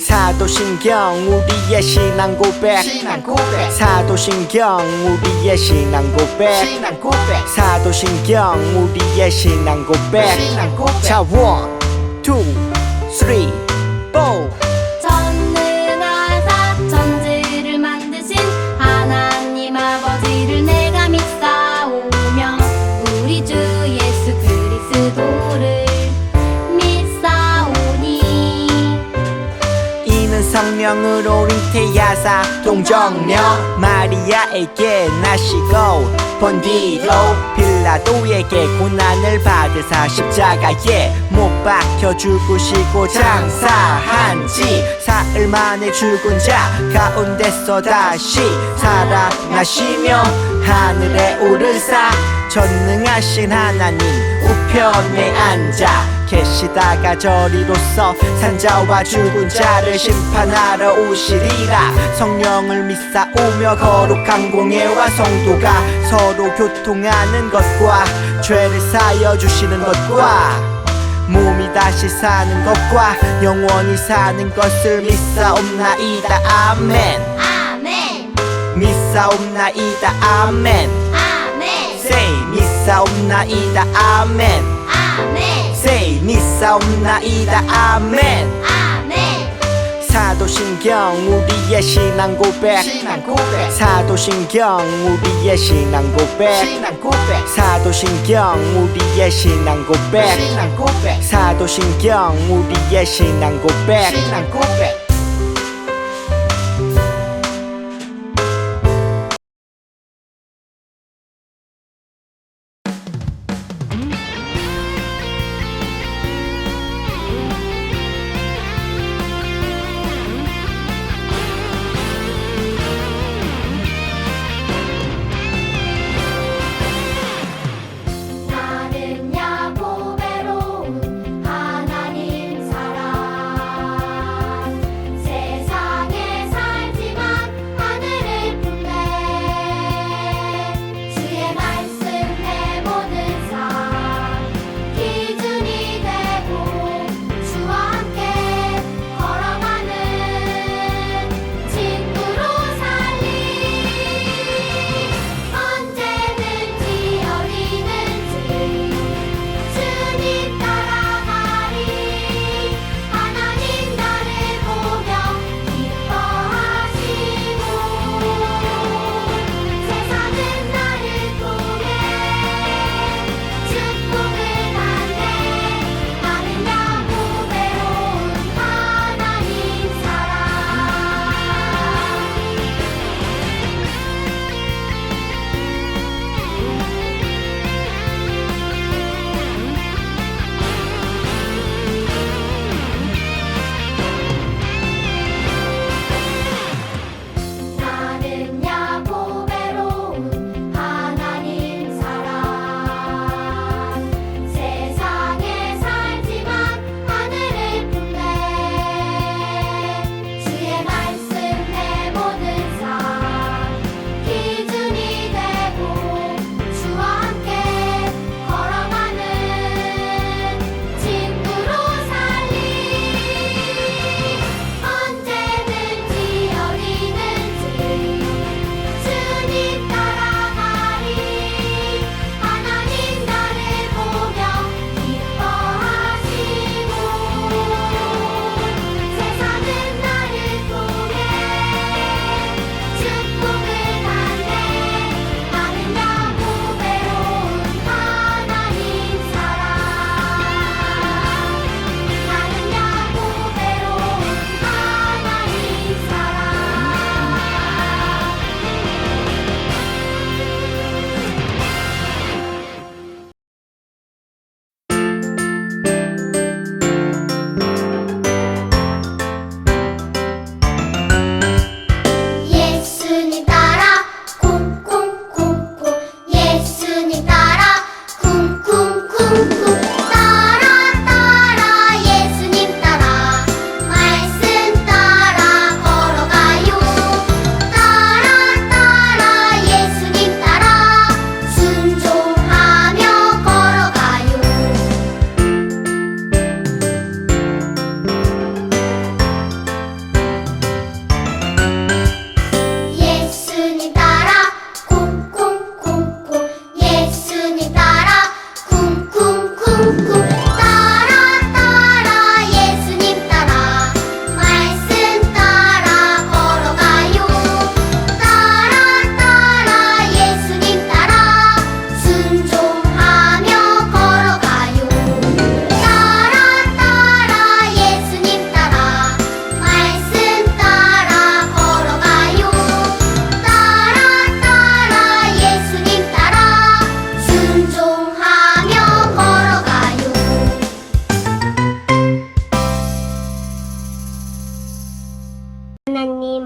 사도신경 우리의 신앙 고백 사도신경 우리의 신앙 고백 사도신경 우리의 신앙 고백 자 1, 2, 3, 4 전능하사 천지를 만드신 하나님 아버지를 내가 믿사오며 우리 주 예수 그리스도를 믿사오니 이는 성령으로 잉태하사 동정녀 마리아에게 나시고 본 뒤로 빌라도에게 고난을 받으사 십자가에 못 박혀 죽으시고 장사한 지 사흘 만에 죽은 자 가운데서 다시 살아나시며 하늘에 오르사 전능하신 하나님 우편에 앉아 계시다가 저리로서 산자와 죽은 자를 심판하러 오시리라. 성령을 믿사오며 거룩한 공예와 성도가 서로 교통하는 것과 죄를 사여 주시는 것과 몸이 다시 사는 것과 영원히 사는 것을 믿사옵나이다. 아멘. 아멘 믿사옵나이다. 아멘. 아멘 Say 믿사옵나이다. 아멘. 아멘 Say 믿사옵나이다. 아멘. 아멘 사도신경 우리의 신앙 고백 사도신경 우리의 신앙 고백 사도신경 우리의 신앙 고백 사도신경 우리의 신앙 고백 나는야 보배로운 하나님 사랑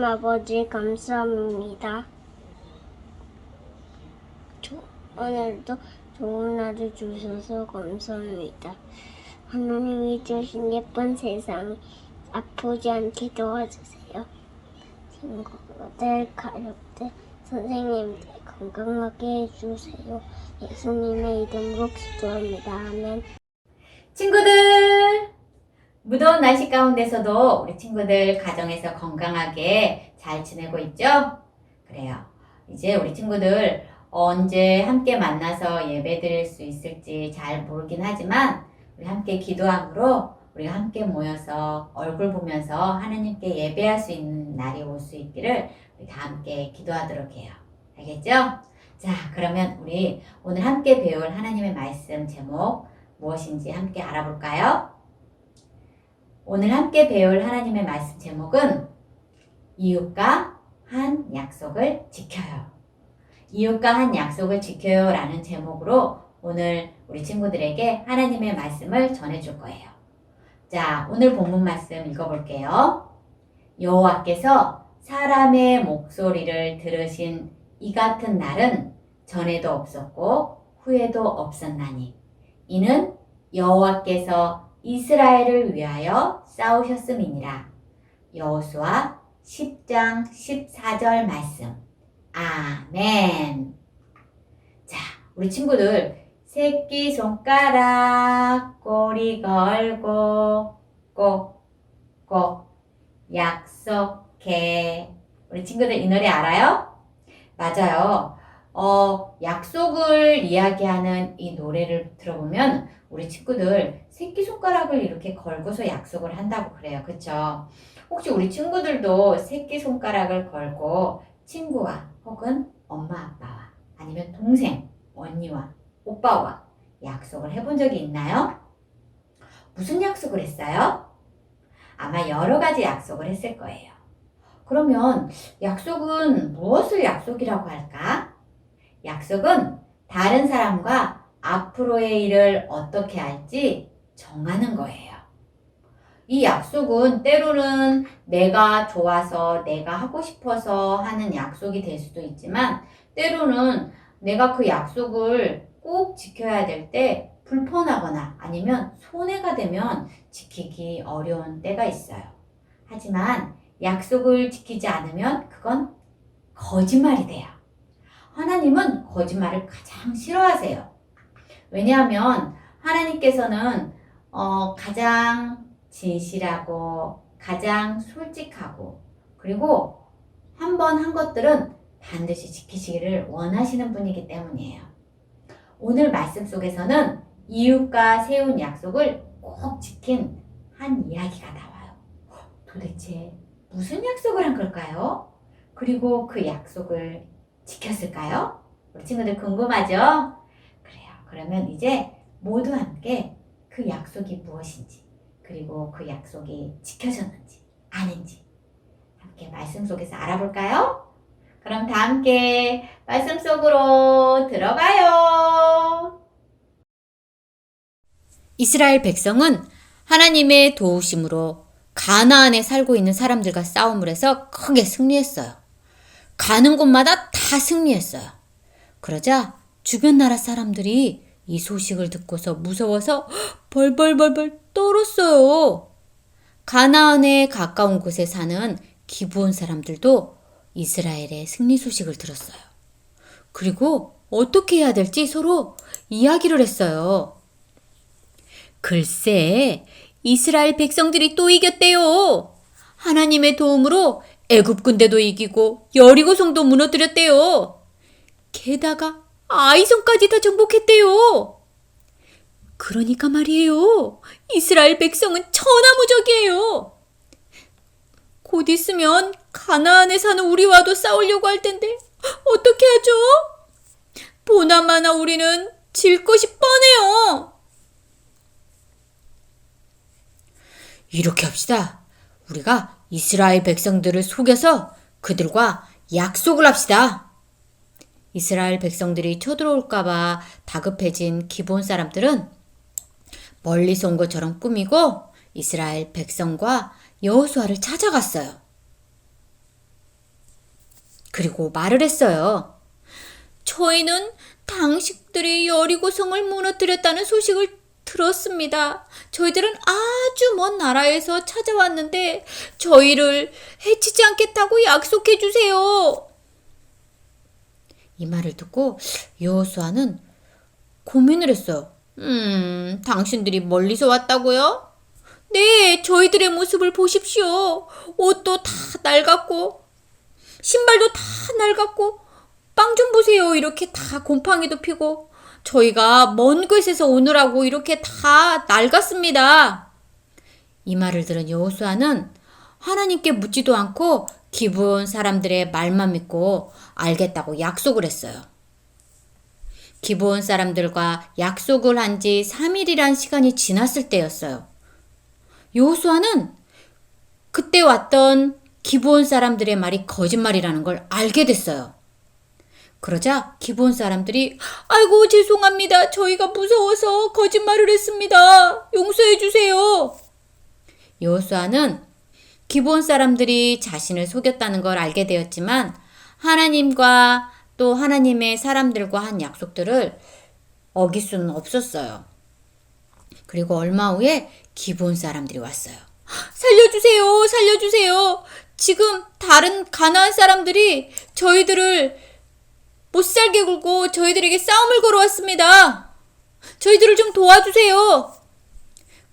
아버지 감사합니다. 오늘도 좋은 날을 주셔서 감사합니다. 하나님이 주신 예쁜 세상 아프지 않게 도와주세요. 친구들, 가족들, 선생님들 건강하게 해주세요. 예수님의 이름으로 기도합니다. 아멘. 친구들! 무더운 날씨 가운데서도 우리 친구들 가정에서 건강하게 잘 지내고 있죠? 그래요. 이제 우리 친구들 언제 함께 만나서 예배 드릴 수 있을지 잘 모르긴 하지만 우리 함께 기도함으로 우리가 함께 모여서 얼굴 보면서 하나님께 예배할 수 있는 날이 올 수 있기를 우리 다 함께 기도하도록 해요. 알겠죠? 자, 그러면 우리 오늘 함께 배울 하나님의 말씀 제목 무엇인지 함께 알아볼까요? 오늘 함께 배울 하나님의 말씀 제목은 이웃과 한 약속을 지켜요. 이웃과 한 약속을 지켜요 라는 제목으로 오늘 우리 친구들에게 하나님의 말씀을 전해줄 거예요. 자, 오늘 본문 말씀 읽어볼게요. 여호와께서 사람의 목소리를 들으신 이 같은 날은 전에도 없었고 후에도 없었나니 이는 여호와께서 이스라엘을 위하여 싸우셨음이니라. 여호수아 10장 14절 말씀. 아멘. 자, 우리 친구들 새끼손가락 꼬리 걸고 꼭꼭 약속해. 우리 친구들 이 노래 알아요? 맞아요. 약속을 이야기하는 이 노래를 들어보면 우리 친구들 새끼손가락을 이렇게 걸고서 약속을 한다고 그래요. 그쵸? 혹시 우리 친구들도 새끼손가락을 걸고 친구와 혹은 엄마 아빠와 아니면 동생, 언니와 오빠와 약속을 해본 적이 있나요? 무슨 약속을 했어요? 아마 여러 가지 약속을 했을 거예요. 그러면 약속은 무엇을 약속이라고 할까? 약속은 다른 사람과 앞으로의 일을 어떻게 할지 정하는 거예요. 이 약속은 때로는 내가 좋아서 내가 하고 싶어서 하는 약속이 될 수도 있지만 때로는 내가 그 약속을 꼭 지켜야 될 때 불편하거나 아니면 손해가 되면 지키기 어려운 때가 있어요. 하지만 약속을 지키지 않으면 그건 거짓말이 돼요. 하나님은 거짓말을 가장 싫어하세요. 왜냐하면 하나님께서는 가장 진실하고 가장 솔직하고 그리고 한 번 한 것들은 반드시 지키시기를 원하시는 분이기 때문이에요. 오늘 말씀 속에서는 이웃과 세운 약속을 꼭 지킨 한 이야기가 나와요. 도대체 무슨 약속을 한 걸까요? 그리고 그 약속을 지켰을까요? 우리 친구들 궁금하죠? 그래요. 그러면 이제 모두 함께 그 약속이 무엇인지 그리고 그 약속이 지켜졌는지 아닌지 함께 말씀 속에서 알아볼까요? 그럼 다 함께 말씀 속으로 들어가요. 이스라엘 백성은 하나님의 도우심으로 가나안에 살고 있는 사람들과 싸움을 해서 크게 승리했어요. 가는 곳마다 다 승리했어요. 그러자 주변 나라 사람들이 이 소식을 듣고서 무서워서 벌벌벌벌 떨었어요. 가나안에 가까운 곳에 사는 기브온 사람들도 이스라엘의 승리 소식을 들었어요. 그리고 어떻게 해야 될지 서로 이야기를 했어요. 글쎄, 이스라엘 백성들이 또 이겼대요. 하나님의 도움으로 애굽 군대도 이기고 여리고성도 무너뜨렸대요. 게다가 아이성까지 다 정복했대요. 그러니까 말이에요. 이스라엘 백성은 천하무적이에요. 곧 있으면 가나안에 사는 우리와도 싸우려고 할 텐데 어떻게 하죠? 보나마나 우리는 질 것이 뻔해요. 이렇게 합시다. 우리가 이스라엘 백성들을 속여서 그들과 약속을 합시다. 이스라엘 백성들이 쳐들어올까봐 다급해진 기브온 사람들은 멀리서 온 것처럼 꾸미고 이스라엘 백성과 여호수아를 찾아갔어요. 그리고 말을 했어요. 저희는 당신들이 여리고성을 무너뜨렸다는 소식을 들었습니다. 저희들은 아주 먼 나라에서 찾아왔는데 저희를 해치지 않겠다고 약속해 주세요. 이 말을 듣고 여호수아는 고민을 했어요. 당신들이 멀리서 왔다고요? 네, 저희들의 모습을 보십시오. 옷도 다 낡았고 신발도 다 낡았고 빵 좀 보세요. 이렇게 다 곰팡이도 피고 저희가 먼 곳에서 오느라고 이렇게 다 낡았습니다. 이 말을 들은 여호수아는 하나님께 묻지도 않고 기브온 사람들의 말만 믿고 알겠다고 약속을 했어요. 기브온 사람들과 약속을 한 지 3일이란 시간이 지났을 때였어요. 여호수아는 그때 왔던 기브온 사람들의 말이 거짓말이라는 걸 알게 됐어요. 그러자 기브온 사람들이 아이고 죄송합니다. 저희가 무서워서 거짓말을 했습니다. 용서해 주세요. 여호수아는 기브온 사람들이 자신을 속였다는 걸 알게 되었지만 하나님과 또 하나님의 사람들과 한 약속들을 어길 수는 없었어요. 그리고 얼마 후에 기브온 사람들이 왔어요. 살려주세요. 살려주세요. 지금 다른 가나안 사람들이 저희들을 못살게 굴고 저희들에게 싸움을 걸어왔습니다. 저희들을 좀 도와주세요.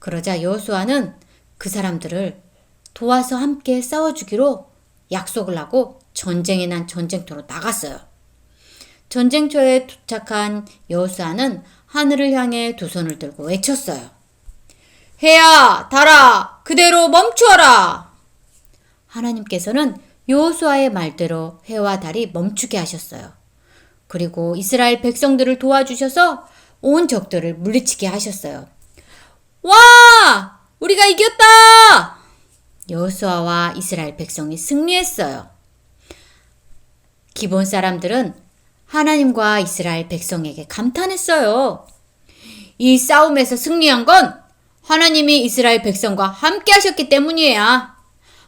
그러자 여호수아는 그 사람들을 도와서 함께 싸워주기로 약속을 하고 전쟁에 난 전쟁터로 나갔어요. 전쟁터에 도착한 여호수아는 하늘을 향해 두 손을 들고 외쳤어요. 해야 달아 그대로 멈추어라. 하나님께서는 여호수아의 말대로 해와 달이 멈추게 하셨어요. 그리고 이스라엘 백성들을 도와주셔서 온 적들을 물리치게 하셨어요. 와! 우리가 이겼다! 여호수아와 이스라엘 백성이 승리했어요. 기브온 사람들은 하나님과 이스라엘 백성에게 감탄했어요. 이 싸움에서 승리한 건 하나님이 이스라엘 백성과 함께 하셨기 때문이에요.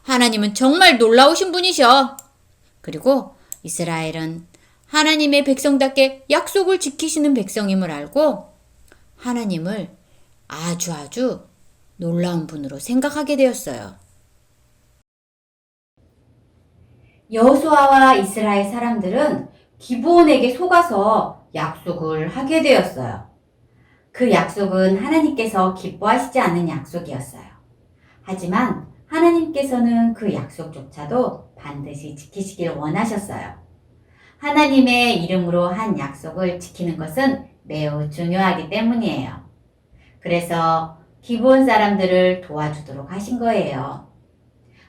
하나님은 정말 놀라우신 분이셔. 그리고 이스라엘은 하나님의 백성답게 약속을 지키시는 백성임을 알고 하나님을 아주 놀라운 분으로 생각하게 되었어요. 여호수아와 이스라엘 사람들은 기브온에게 속아서 약속을 하게 되었어요. 그 약속은 하나님께서 기뻐하시지 않는 약속이었어요. 하지만 하나님께서는 그 약속조차도 반드시 지키시길 원하셨어요. 하나님의 이름으로 한 약속을 지키는 것은 매우 중요하기 때문이에요. 그래서 기브온 사람들을 도와주도록 하신 거예요.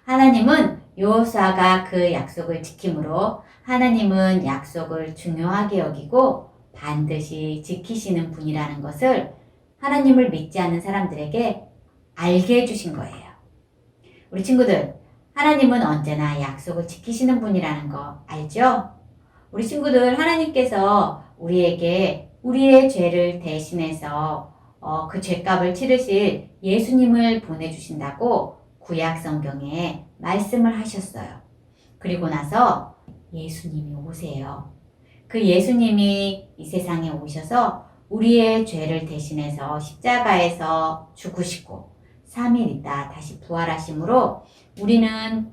하나님은 여호수아가 그 약속을 지킴으로 하나님은 약속을 중요하게 여기고 반드시 지키시는 분이라는 것을 하나님을 믿지 않는 사람들에게 알게 해주신 거예요. 우리 친구들, 하나님은 언제나 약속을 지키시는 분이라는 거 알죠? 우리 친구들, 하나님께서 우리에게 우리의 죄를 대신해서 그 죄값을 치르실 예수님을 보내주신다고 구약 성경에 말씀을 하셨어요. 그리고 나서 예수님이 오세요. 그 예수님이 이 세상에 오셔서 우리의 죄를 대신해서 십자가에서 죽으시고 3일 있다 다시 부활하심으로 우리는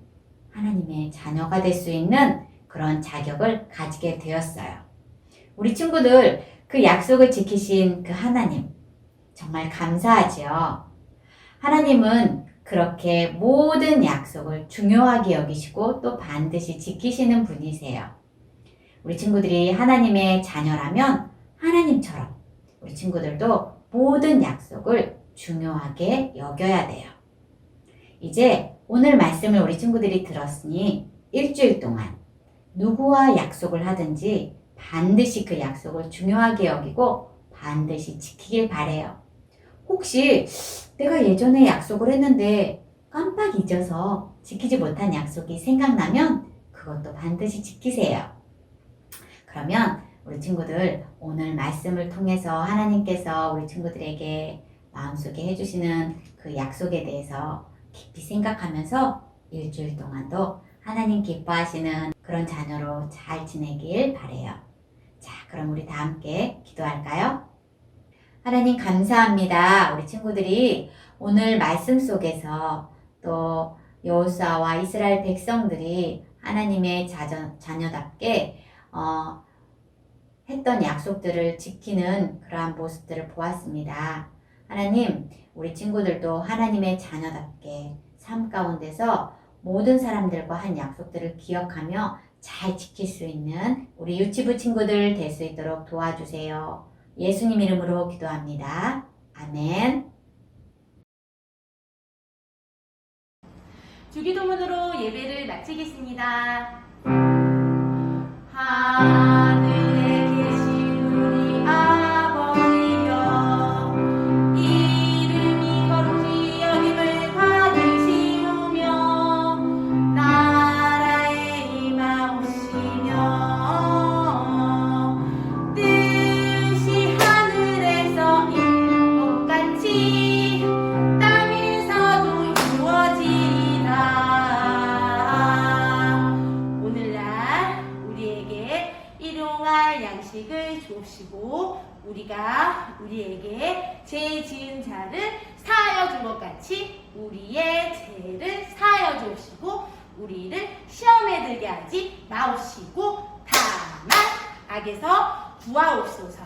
하나님의 자녀가 될 수 있는 그런 자격을 가지게 되었어요. 우리 친구들, 그 약속을 지키신 그 하나님 정말 감사하지요. 하나님은 그렇게 모든 약속을 중요하게 여기시고 또 반드시 지키시는 분이세요. 우리 친구들이 하나님의 자녀라면 하나님처럼 우리 친구들도 모든 약속을 중요하게 여겨야 돼요. 이제 오늘 말씀을 우리 친구들이 들었으니 일주일 동안 누구와 약속을 하든지 반드시 그 약속을 중요하게 여기고 반드시 지키길 바래요. 혹시 내가 예전에 약속을 했는데 깜빡 잊어서 지키지 못한 약속이 생각나면 그것도 반드시 지키세요. 그러면 우리 친구들 오늘 말씀을 통해서 하나님께서 우리 친구들에게 마음속에 해주시는 그 약속에 대해서 깊이 생각하면서 일주일 동안도 하나님 기뻐하시는 그런 자녀로 잘 지내길 바래요. 자, 그럼 우리 다 함께 기도할까요? 하나님 감사합니다. 우리 친구들이 오늘 말씀 속에서 또 여호수아와 이스라엘 백성들이 하나님의 자녀답게 했던 약속들을 지키는 그러한 모습들을 보았습니다. 하나님, 우리 친구들도 하나님의 자녀답게 삶 가운데서 모든 사람들과 한 약속들을 기억하며 잘 지킬 수 있는 우리 유치부 친구들 될 수 있도록 도와주세요. 예수님 이름으로 기도합니다. 아멘. 주기도문으로 예배를 마치겠습니다. 하늘에 계신 우리 아버지여, 이름이 거룩히 여김을 받으시오며 나라에 임하오시며 뜻이 하늘에서 이룬 것 같이 땅에서도 이루어지리라. 오늘날 우리에게 일용할 양식을 주옵시고 우리가 우리에게 죄 지은 자를 사하여 준 것 같이 우리의 죄를 사하여 주옵시고 우리를 시험에 들게 하지 마옵시고 다만 악에서 구하옵소서.